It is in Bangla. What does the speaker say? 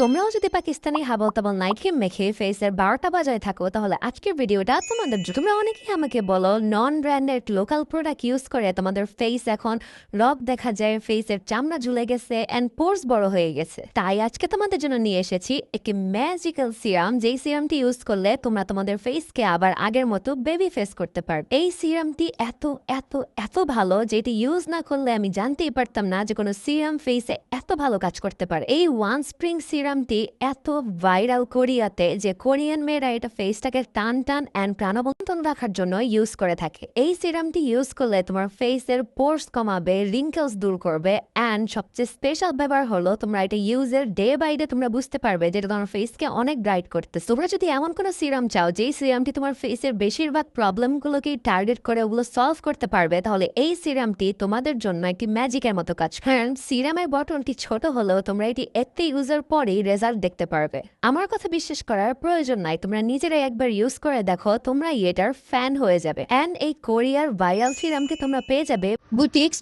তোমরাও যদি পাকিস্তানি হাবল তাবল নাইট ক্রিম মেখে ফেসের 12টা বাজায় থাকো তাহলে আজকের ভিডিওটা তোমাদের জন্য। তোমরা অনেকেই আমাকে বলো non branded local product use করে তোমাদের ফেস এখন রগ দেখা যায়, ফেসের চামড়া ঝুলে গেছে এন্ড পোর্স বড় হয়ে গেছে। তাই আজকে তোমাদের জন্য নিয়ে এসেছি একটি ম্যাজিক্যাল সিরাম, যেই সিরামটি ইউজ করলে তোমরা তোমাদের ফেসকে আবার আগের মতো বেবি ফেস করতে পারবে। এই সিরামটি এত এত এত ভালো যেটি ইউজ না করলে আমি জানতেই পারতাম না যে কোনো সিরাম ফেসে এত ভালো কাজ করতে পারে। এই ওয়ান স্প্রিং সিরামটি এত ভাইরাল কোরিয়াতে যে কোরিয়ান মেয়েরা এটা ফেসটাকে টান টান অ্যান্ড প্রাণবন্তন রাখার জন্য ইউজ করে থাকে। এই সিরামটি ইউজ করলে তোমার ফেসের পোর্স কমাবে, রিঙ্কেলস দূর করবে অ্যান্ড সবচেয়ে স্পেশাল ব্যাপার হলো তোমরা এটা ইউজের ডে বাই ডে তোমরা বুঝতে পারবে যেটা তোমার ফেসকে অনেক ব্রাইট করতেছে। তোমরা যদি এমন কোনো সিরাম চাও যেই সিরামটি তোমার ফেসের বেশিরভাগ প্রবলেমগুলোকেই টার্গেট করে ওগুলো সলভ করতে পারবে, তাহলে এই সিরামটি তোমাদের জন্য একটি ম্যাজিকের মতো কাজ। কারণ সিরামের বটনটি ছোট হলেও তোমরা এটি এতে ইউজের পরেই রেজাল্ট দেখতে পারবে। আমার কথা বিশ্বাস করার প্রয়োজন নাই, তোমরা নিজেরাই একবার ইউজ করে দেখো, তোমরা এটার ফ্যান হয়ে যাবে। এন্ড এই কোরিয়ার ভাইরাল সিরামটি তোমরা পেয়ে যাবে বুটিক্স